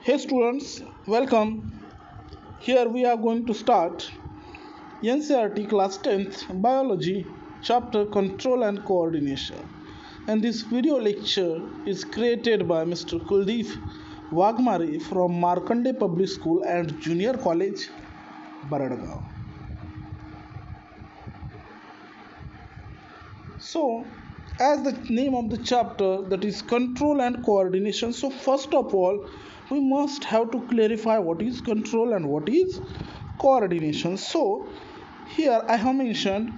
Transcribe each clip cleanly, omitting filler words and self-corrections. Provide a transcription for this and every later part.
Hey students, welcome. Here we are going to start NCERT class 10th biology chapter control and coordination. And this video lecture is created by Mr. Kuldeep Wagmare from Markande Public School and Junior College, Baradgaon. So, as the name of the chapter that is control and coordination. So, first of all, we must have to clarify what is control and what is coordination. So, here I have mentioned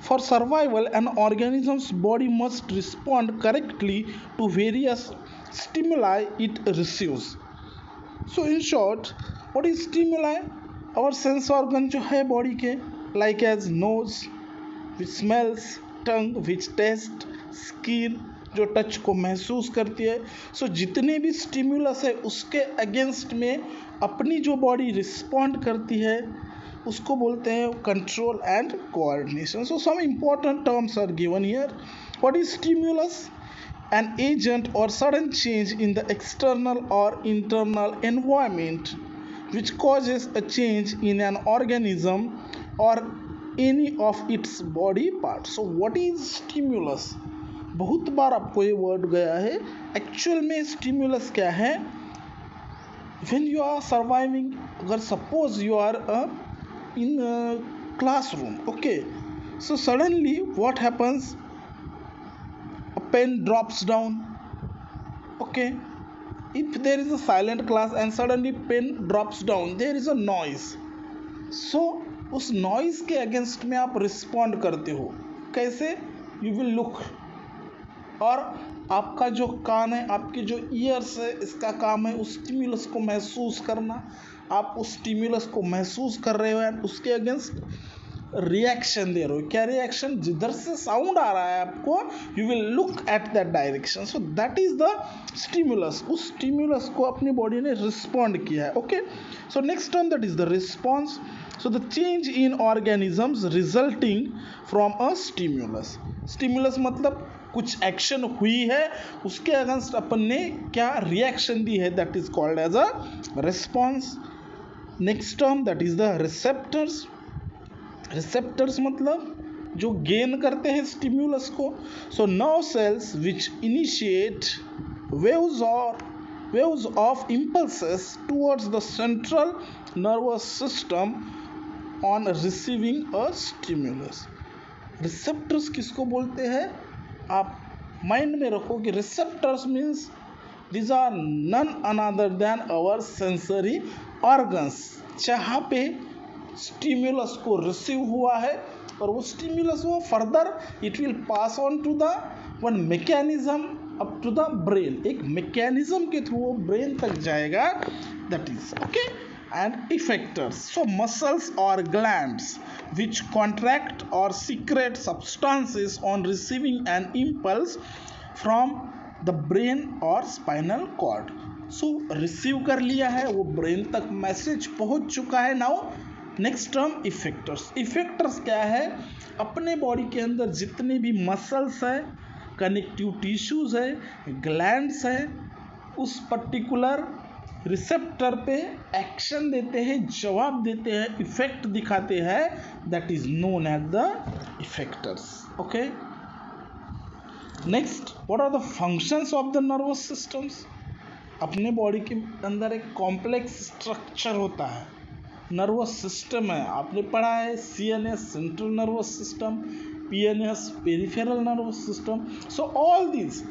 for survival, an organism's body must respond correctly to various stimuli it receives. So, in short, what is stimuli? Our sense organ जो है body के, like as nose, which smells, tongue which taste, skin जो touch को महसूस करती है. सो जितने भी स्टिम्युलस है उसके अगेंस्ट में अपनी जो बॉडी रिस्पॉन्ड करती है उसको बोलते हैं control and coordination. So some important terms are given here. What is stimulus? An agent or sudden change in the external or internal environment which causes a change in an organism or any of its body parts. So what is stimulus? बहुत बार आपको ये word गया है. Actual में stimulus क्या है? when you are surviving, अगर suppose you are in a classroom, okay, so suddenly what happens? A pen drops down, okay. If there is a silent class and suddenly pen drops down, there is a noise. So उस noise के against में आप respond करते हो. कैसे? You will look. और आपका जो कान है, आपके जो ईयर्स है, इसका काम है उस स्टिम्युलस को महसूस करना. आप उस स्टिम्युलस को महसूस कर रहे हो एंड उसके अगेंस्ट रिएक्शन दे रहे हो. क्या रिएक्शन? जिधर से साउंड आ रहा है आपको, you will look at that direction. So that is the stimulus. उस स्टिम्युलस को अपनी बॉडी ने रिस्पॉन्ड किया है. Okay, so next term that is the response. So the change in organisms resulting from a stimulus. Stimulus मतलब कुछ action हुई है, उसके अगेंस्ट अपन ने क्या रिएक्शन दी है, that is called as a response. Next term that is the receptors. Receptors मतलब जो गेन करते हैं स्टिम्युलस को. So nerve cells which initiate waves of impulses towards the central nervous system on receiving a stimulus. Receptors किसको बोलते हैं? आप mind में रखो कि receptors means these are none another than our sensory organs. जहाँ पे स्टिम्युलस को रिसीव हुआ है और वो स्टिम्युलस वो further it will pass on to the one mechanism up to the brain. एक मैकेनिज्म के थ्रू वो ब्रेन तक जाएगा. That is okay. And effectors, so muscles or glands which contract or secrete substances on receiving an impulse from the brain or spinal cord. So receive कर लिया है, वो brain तक मैसेज पहुंच चुका है. Now next term effectors. Effectors क्या है? अपने बॉडी के अंदर जितने भी मसल्स है, कनेक्टिव टिश्यूज है, ग्लैंड्स है, उस पर्टिकुलर रिसेप्टर पे एक्शन देते हैं, जवाब देते हैं, इफेक्ट दिखाते हैं. That is known as the effectors. Okay, next, what are the functions of the nervous systems? अपने बॉडी के अंदर एक कॉम्प्लेक्स स्ट्रक्चर होता है, नर्वस सिस्टम है. आपने पढ़ा है CNS central nervous system, PNS peripheral nervous system. So all this,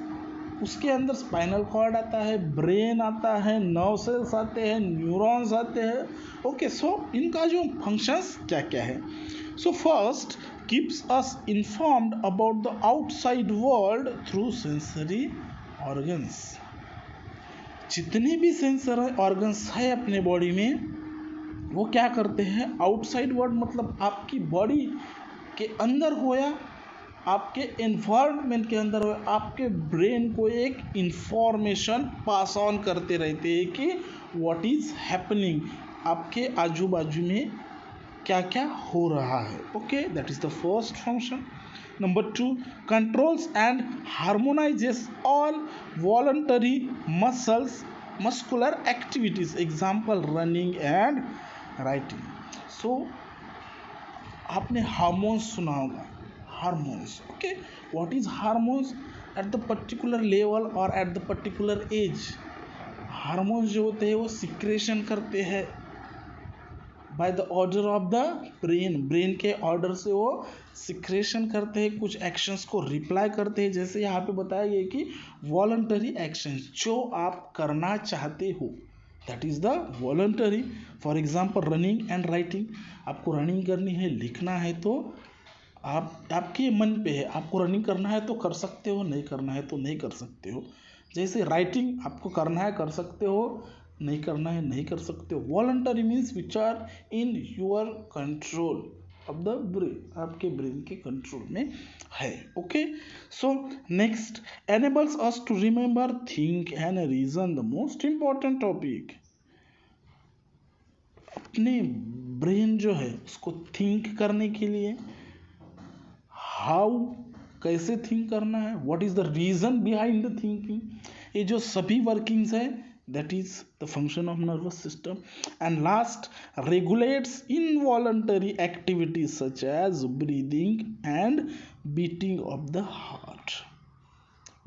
उसके अंदर स्पाइनल कॉर्ड आता है, ब्रेन आता है, नर्व सेल्स आते हैं, न्यूरॉन्स आते हैं. ओके, सो इनका जो फंक्शंस क्या क्या है? So first, keeps us informed about the outside world through sensory organs. जितने भी सेंसर ऑर्गन्स है अपने बॉडी में, वो क्या करते हैं? आउटसाइड वर्ल्ड मतलब आपकी बॉडी के अंदर हो या आपके एनवायरनमेंट के अंदर हो, आपके ब्रेन को एक इंफॉर्मेशन पास ऑन करते रहते हैं कि व्हाट इज हैपनिंग, आपके आजू बाजू में क्या क्या हो रहा है. Okay, that is the first function. Number 2, controls and harmonises all voluntary muscles muscular activities, example running and writing. So आपने हार्मोन्स सुना होगा, hormones, okay. What is hormones? At the particular level और at the particular age hormones जो होते हैं वो secretion करते हैं by the order of the brain. Brain के ऑर्डर से वो सिक्रेशन करते हैं, कुछ एक्शंस को रिप्लाई करते हैं. जैसे यहाँ पे बताया गया कि वॉलंटरी एक्शंस जो आप करना चाहते हो, that is the voluntary. For example running and writing. आपको रनिंग करनी है, लिखना है, तो आपके मन पे है. आपको रनिंग करना है तो कर सकते हो, नहीं करना है तो नहीं कर सकते हो. जैसे राइटिंग आपको करना है कर सकते हो, नहीं करना है नहीं कर सकते हो. Voluntary means which are in your control of the brain, आपके ब्रेन के कंट्रोल में है. Okay. So next, enables us to remember, think and reason. The most important topic. अपने ब्रेन जो है उसको थिंक करने के लिए, हाउ, कैसे थिंक करना है, what is the reason behind the thinking, ये जो सभी वर्किंग्स है, that is the function of nervous system. And last, regulates involuntary activities such as breathing and beating of the heart.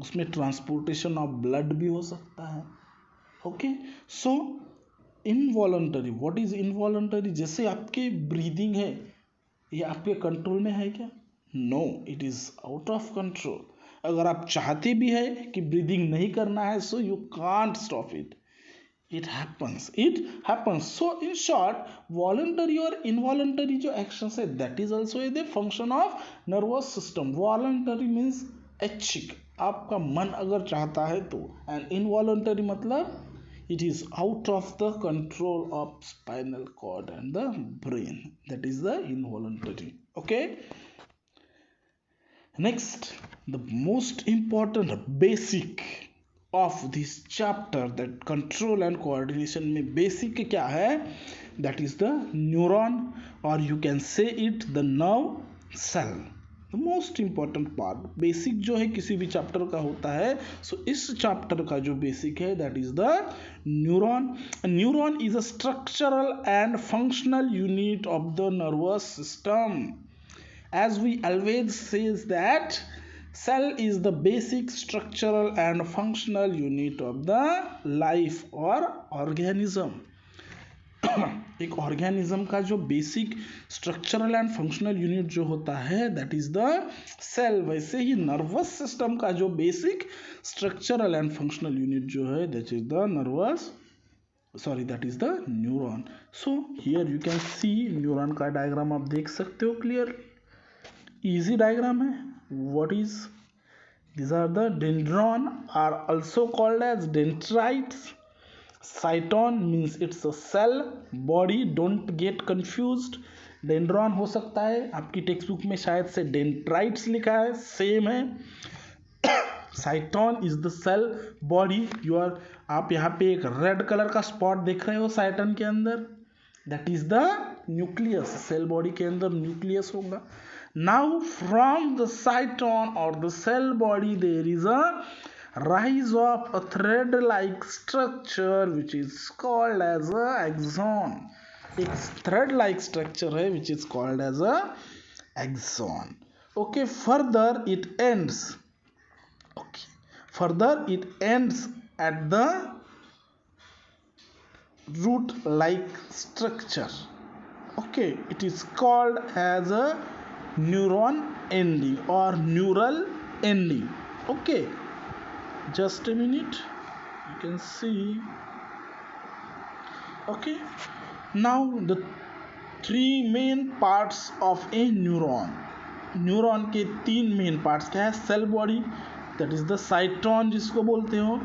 उसमें ट्रांसपोर्टेशन ऑफ ब्लड भी हो सकता है. Okay. So involuntary, what is involuntary? जैसे आपके ब्रीदिंग है, ये आपके कंट्रोल में है क्या? No, it is out of control. अगर आप चाहते भी है कि ब्रीदिंग नहीं करना है, so you can't stop it. It happens. So in short, voluntary और इनवॉलंटरी जो एक्शंस है, that is also the function of nervous system. Voluntary means ऐच्छिक, आपका मन अगर चाहता है तो, एंड इनवॉलंटरी मतलब it is out of the control of spinal cord and the brain, that is the involuntary. Okay. Next, the most important basic of this chapter, that control and coordination में basic क्या है? That is the neuron, or you can say it the nerve cell. The most important part, basic जो है किसी भी chapter का होता है. सो इस चैप्टर का जो बेसिक है, that is the neuron. Neuron is a structural and functional unit of the nervous system. As we always says that cell is the basic structural and functional unit of the life or organism. एक organism का जो basic structural and functional unit जो होता है, that is the cell. वैसे ही nervous system का जो basic structural and functional unit जो है, that is that is the neuron. So here you can C neuron का डायग्राम आप देख सकते हो क्लियर. इजी डायग्राम है. What is, these are the dendron, are also called as dendrites. Cyton means it's a cell body, don't get confused. Dendron हो सकता है, आपकी टेक्स्ट बुक में शायद से डेंड्राइट्स लिखा है, सेम है. Cyton is the cell body. आप यहाँ पे एक रेड कलर का स्पॉट देख रहे हो साइटन के अंदर, that is the nucleus. Cell body के अंदर न्यूक्लियस होगा. Now from the cyton or the cell body there is a rise of a thread-like structure which is called as a axon. एक thread-like structure है which is called as a axon. Okay, further it ends at the root-like structure. Okay, it is called as a neuron ending or neural ending. Okay, just a minute, you can see. Okay, now the three main parts of a neuron. Neuron के तीन main parts क्या है? Cell body, that is the cyton जिसको बोलते हो.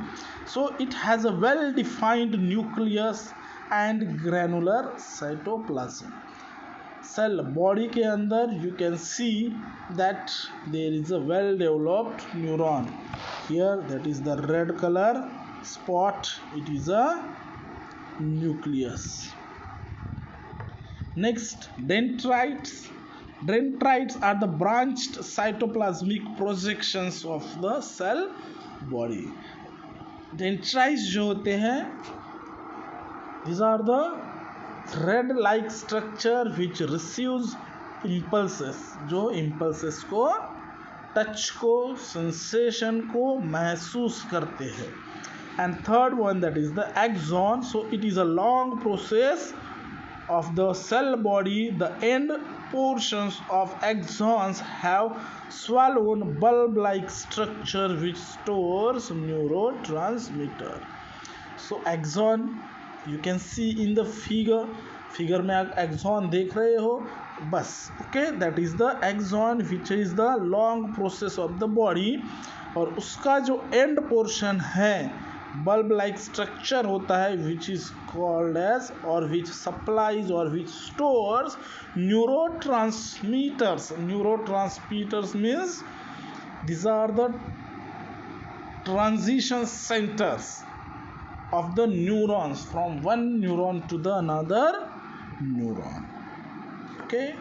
So it has a well defined nucleus and granular cytoplasm. Cell body के अंदर you can see that there is a well developed neuron. Here that is the red colour spot, it is a nucleus. Next, dendrites. Dendrites are the branched cytoplasmic projections of the cell body. Dendrites जो होते हैं, these are the thread like structure which receives impulses, जो impulses को, touch को, sensation को महसूस करते हैं. And third one, that is the axon. So it is a long process of the cell body. The end portions of axons have swollen bulb-like structure which stores neurotransmitter. So axon, you can see in the figure में आप axon देख रहे हो, बस. Okay, that is the axon which is the long process of the body. और उसका जो end portion है, bulb like structure होता है, which is called as, or which supplies or which stores neurotransmitters. Neurotransmitters means these are the transition centers of the neurons from one neuron to the another neuron. Okay,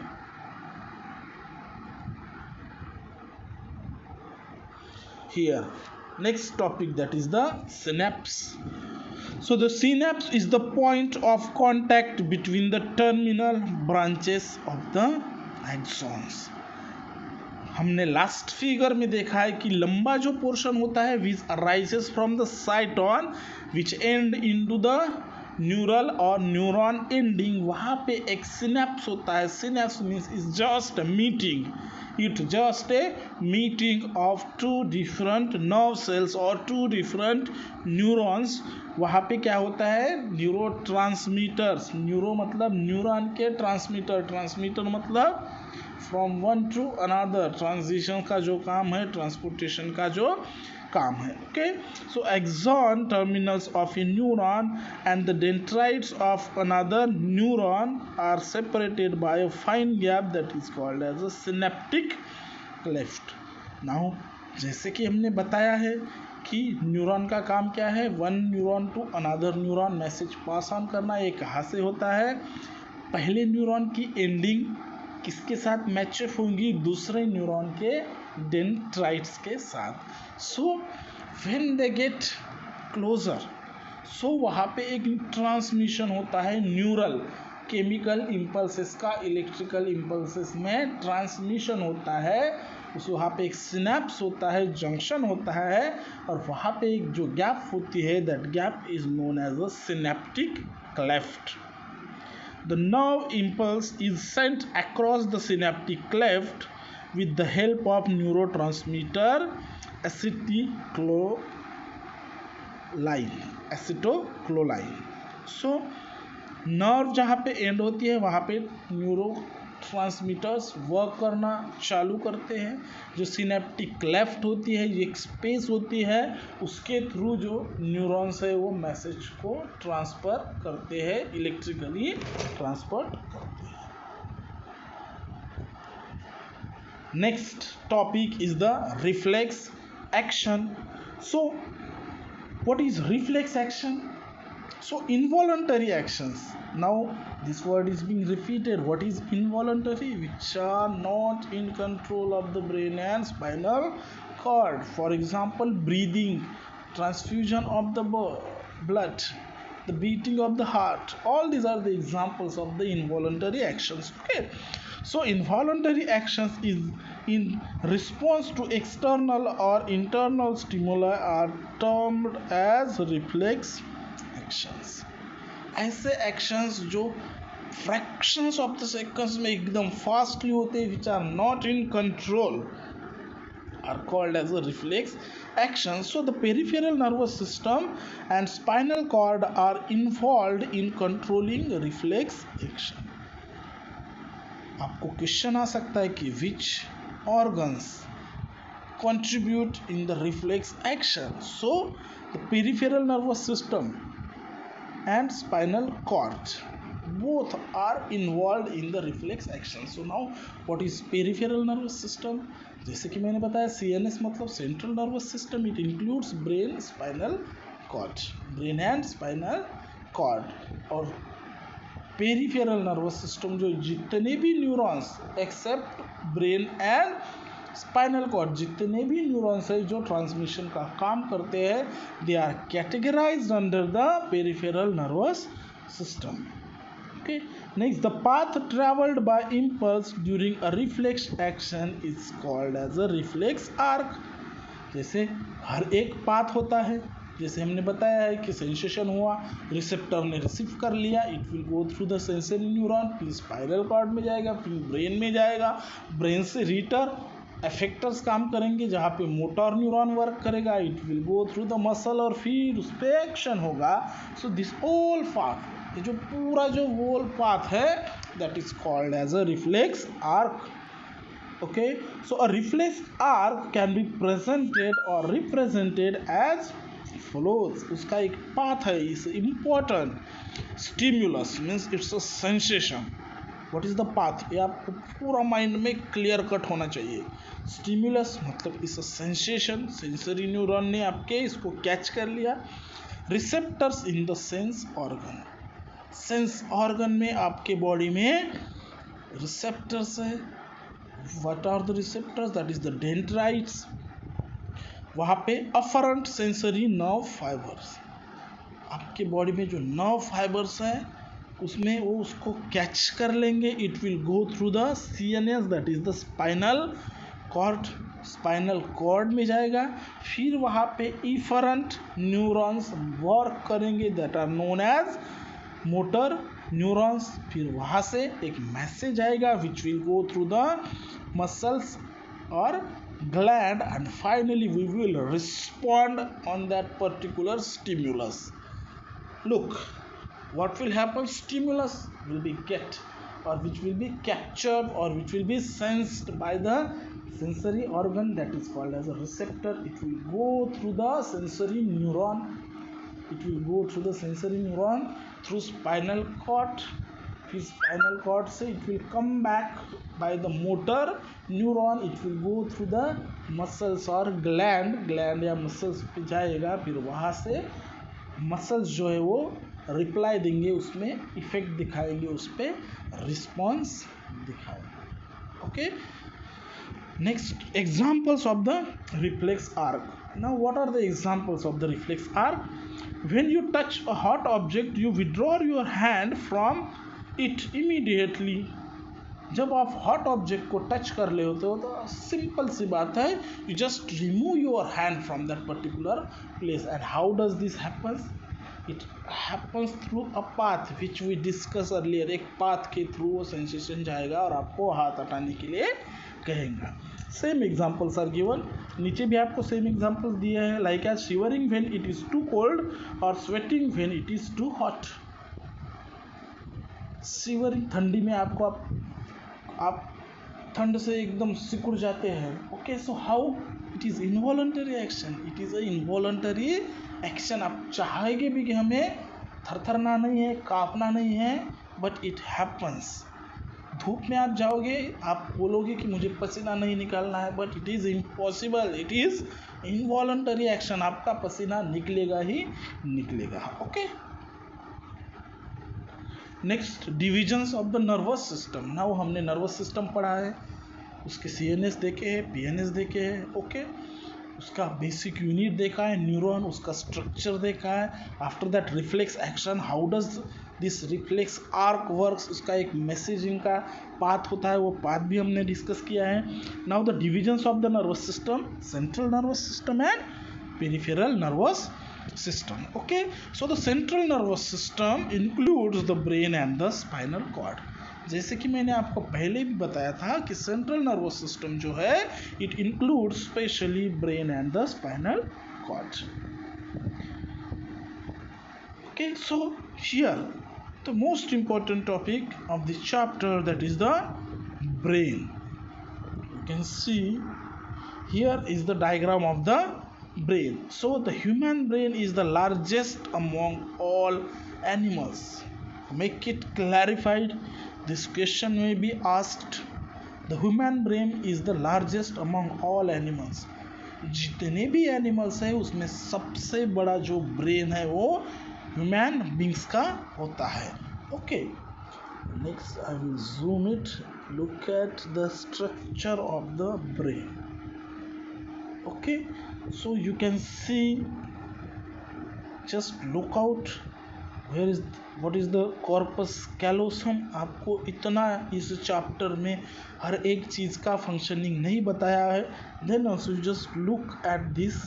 here next topic, that is the synapse. So the synapse is the point of contact between the terminal branches of the axons. हमने last figure में देखा है कि लंबा जो portion होता है which arises from the cyton which end into the neural और न्यूरॉन एंडिंग, वहाँ पे एक सिनेप्स होता है. Synapse means is just meeting, it just a meeting of two different nerve cells or two different neurons. वहाँ पे क्या होता है, न्यूरो ट्रांसमीटर्स. न्यूरो मतलब न्यूरॉन के, ट्रांसमीटर, ट्रांसमीटर मतलब from one to another, transition का जो काम है, ट्रांसपोर्टेशन का जो काम है. Okay, so axon terminals of a neuron and the dendrites of another neuron are separated by a fine gap that is called as a synaptic cleft. Now जैसे कि हमने बताया है कि न्यूरॉन का काम क्या है, one neuron to another neuron message pass on करना. ये कहाँ से होता है, पहले न्यूरॉन की एंडिंग किसके साथ मैचअप होंगी, दूसरे न्यूरॉन के डेंड्राइट्स के साथ. So when they get closer, so वहाँ पे एक ट्रांसमिशन होता है न्यूरल केमिकल इम्पल्सेस का, इलेक्ट्रिकल इम्पल्सेस में ट्रांसमिशन होता है. उस वहाँ पे एक सिनेप्स होता है, जंक्शन होता है, और वहाँ पे एक जो गैप होती है, that gap is known as a synaptic cleft. The nerve impulse is sent across the synaptic cleft with the help of neurotransmitter acetylcholine. So nerve जहाँ पे एंड होती है वहाँ पे न्यूरो ट्रांसमीटर्स वर्क करना चालू करते हैं. जो सिनेप्टिक क्लेफ्ट होती है, ये एक स्पेस होती है, उसके थ्रू जो न्यूरॉन्स है वो मैसेज को ट्रांसफ़र करते हैं, इलेक्ट्रिकली ट्रांसफर करते हैं. Next topic is the reflex action. So what is reflex action? So involuntary actions. Now this word is being repeated. What is involuntary? Which are not in control of the brain and spinal cord. For example, breathing, transfusion of the blood, the beating of the heart. All these are the examples of the involuntary actions. Okay. So involuntary actions is in response to external or internal stimuli are termed as reflex actions. ऐसे actions जो fractions of the seconds में एकदम fastly होते हैं, which are not in control, are called as a reflex actions. So the peripheral nervous system and spinal cord are involved in controlling reflex action. आपको question आ सकता है कि which organs contribute in the reflex action? So the peripheral nervous system and spinal cord both are involved in the reflex action. So now what is peripheral nervous system? जैसे कि मैंने बताया CNS मतलब central nervous system. It includes brain, spinal cord, brain and spinal cord. और peripheral nervous system जो जितने भी neurons except brain and spinal cord जितने भी न्यूरॉन्स है जो ट्रांसमिशन का काम करते हैं they are categorized under the peripheral nervous system. Okay. Next, the path traveled by impulse during a reflex action is called as a reflex arc. जैसे हर एक पाथ होता है, जैसे हमने बताया है कि सेंसेशन हुआ, रिसेप्टर ने रिसीव कर लिया, it will go through the sensory neuron, फिर स्पाइनल कॉर्ड में जाएगा, फिर ब्रेन में जाएगा, ब्रेन से रीटर एफेक्टर्स काम करेंगे जहाँ पे मोटर न्यूरॉन वर्क करेगा, it will go through the muscle और फिर उस पर एक्शन होगा. सो दिस ऑल पाथ, ये जो पूरा जो होल पाथ है that is called as a reflex arc. Okay, so a reflex arc can be presented और रिप्रेजेंटेड एज follows. उसका एक पाथ है, इस important stimulus means it's a sensation. What is the path, ये आपको पूरा mind में क्लियर कट होना चाहिए. स्टिम्युलस मतलब इस सेंसेशन, सेंसरी न्यूरॉन ने आपके इसको कैच कर लिया. Receptors in the sense organ, sense organ में आपके बॉडी में रिसेप्टर्स है. What are the receptors, that is the dendrites. वहाँ पे अफरेंट सेंसरी नर्व फाइबर्स, आपके बॉडी में जो नर्व फाइबर्स हैं उसमें वो उसको कैच कर लेंगे. It will go through the CNS that is the spinal cord, spinal cord में जाएगा. फिर वहाँ पे इफरेंट न्यूरॉन्स वर्क करेंगे that are known as motor neurons. फिर वहाँ से एक मैसेज आएगा which will go through the muscles और gland and finally we will respond on that particular stimulus. Look, what will happen, stimulus will be get or which will be captured or which will be sensed by the sensory organ that is called as a receptor. It will go through the sensory neuron, it will go through the sensory neuron through spinal cord. फिर spinal cord से it will come back by the motor neuron, it will go through the muscles और gland या muscles पे जाएगा. फिर वहाँ से muscles जो है वो रिप्लाई देंगे, उसमें इफेक्ट दिखाएंगे, उस पर रिस्पॉन्स दिखाएंगे. Okay, next examples of the reflex arc. Now what are the examples of the reflex arc. When you touch a hot object, you withdraw your hand from it immediately. जब आप hot object को touch कर ले होते हो तो simple सी बात है, you just remove your hand from that particular place. And how does this happens, it happens through a path which we discuss earlier. एक पाथ के थ्रू वो सेंसेशन जाएगा और आपको हाथ हटाने के लिए कहेगा. सेम एग्जाम्पल्स आर गिवन, नीचे भी आपको सेम एग्जाम्पल्स दिए हैं. Like as shivering when it is too cold और sweating when it is too hot. Shivering ठंडी में आपको आप ठंड से एकदम सिकुड़ जाते हैं. Okay, so how it is involuntary action, it is a involuntary action. आप चाहेंगे भी कि हमें थरथरना नहीं है, कांपना नहीं है, बट इट हैपन्स. धूप में आप जाओगे, आप बोलोगे कि मुझे पसीना नहीं निकालना है, but it is impossible, it is involuntary action. आपका पसीना निकलेगा ही निकलेगा. Okay, next divisions of the nervous system. Now हमने नर्वस सिस्टम पढ़ा है, उसके CNS देखे हैं, PNS देखे हैं. ओके, उसका बेसिक यूनिट देखा है, न्यूरॉन, उसका स्ट्रक्चर देखा है. After that reflex action, how does this reflex arc works, उसका एक मैसेजिंग का पाथ होता है, वो पाथ भी हमने डिस्कस किया है. Now the divisions of the nervous system, central nervous system and peripheral nervous system. Okay, so the central nervous system includes the brain and the spinal cord. जैसे कि मैंने आपको पहले भी बताया था कि सेंट्रल नर्वस सिस्टम जो है it includes specially brain and the spinal cord. Okay, so here the most important topic of this chapter, that is the brain. You can see here is the diagram of the brain. So the human brain is the largest among all animals. Make it clarified. This question may be asked. The human brain is the largest among all animals. जितने भी animals हैं उसमें सबसे बड़ा जो brain है वो human beings का होता है. Okay, next I will zoom it. Look at the structure of the brain. Okay, so you can see, just look out where is what is the corpus callosum. आपको इतना इस chapter में हर एक चीज का फंक्शनिंग नहीं बताया है. Then also you just look at this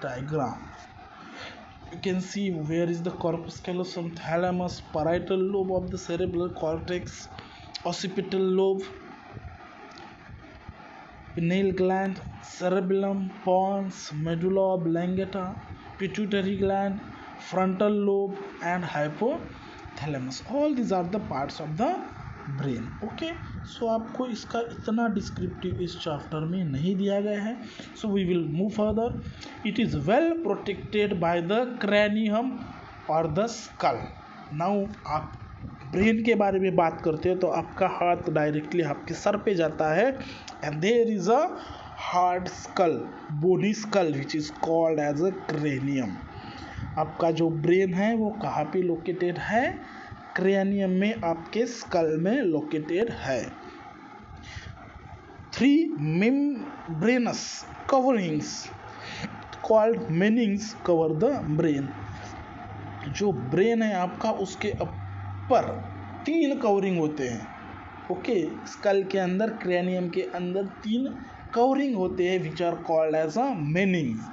diagram. You can see where is the corpus callosum, thalamus, parietal lobe of the cerebral cortex, occipital lobe, pineal gland, cerebellum, pons, medulla oblongata, pituitary gland, frontal lobe, and hypothalamus. All these are the parts of the brain. Okay, so आपको इसका इतना descriptive इस chapter में नहीं दिया गया है. So we will move further. It is well protected by the cranium और द स्कल. नाउ आप ब्रेन के बारे में बात करते हैं तो आपका हाथ डायरेक्टली आपके सर पे जाता है, and there is a hard skull, bony skull, which is called as a cranium. आपका जो ब्रेन है वो कहाँ पे लोकेटेड है? क्रेनियम में, आपके स्कल में लोकेटेड है. 3 membranous coverings called meninges cover the brain. जो ब्रेन है आपका उसके ऊपर 3 कवरिंग होते हैं. ओके, स्कल के अंदर, क्रेनियम के अंदर 3 कवरिंग होते हैं, which are called as a meninges.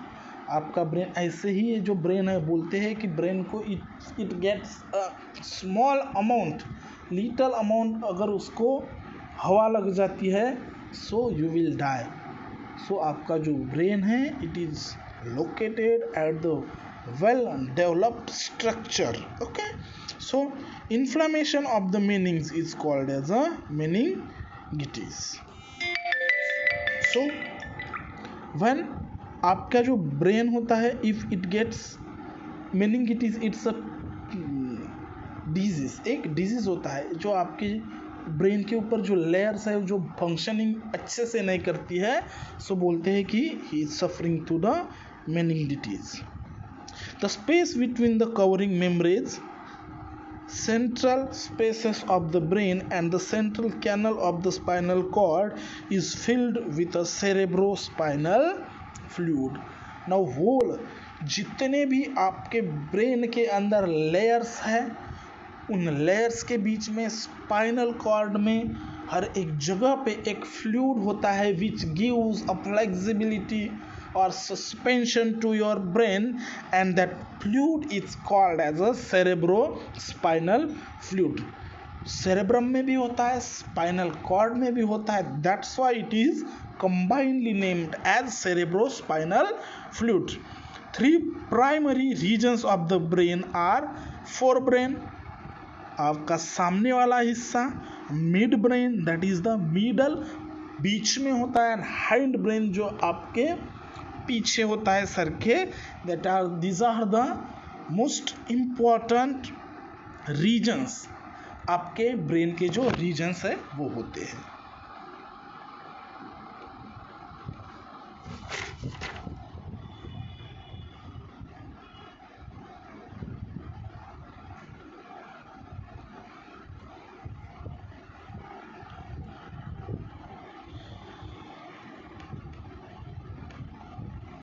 आपका ब्रेन ऐसे ही है, जो ब्रेन है बोलते हैं कि ब्रेन को it gets a small amount, little amount, अगर उसको हवा लग जाती है so you will die. So आपका जो ब्रेन है it is located at the well developed structure. Okay, so inflammation of the meninges is called as a meningitis. So when आपका जो ब्रेन होता है, if it gets meningitis, it's a disease, एक disease होता है जो आपके ब्रेन के ऊपर जो लेयर्स है जो फंक्शनिंग अच्छे से नहीं करती है, सो बोलते हैं कि he is suffering to the meningitis. The space between the covering membranes, central spaces of the brain and the central canal of the spinal cord is filled with a cerebrospinal fluid. Now whole जितने भी आपके brain के अंदर layers हैं, उन layers के बीच में spinal cord में हर एक जगह पे एक फ्लूइड होता है, which gives a flexibility or suspension to your brain, and that fluid is called as a cerebrospinal fluid. cerebrum में भी होता है, spinal cord में भी होता है, that's why it is combinedly named as cerebrospinal fluid. 3 primary regions of the brain are forebrain, आपका सामने वाला हिस्सा, midbrain, that is the middle, बीच में होता है, हाइंड ब्रेन जो आपके पीछे होता है सर के. these are the most important regions. आपके ब्रेन के जो रीजन्स है वो होते हैं.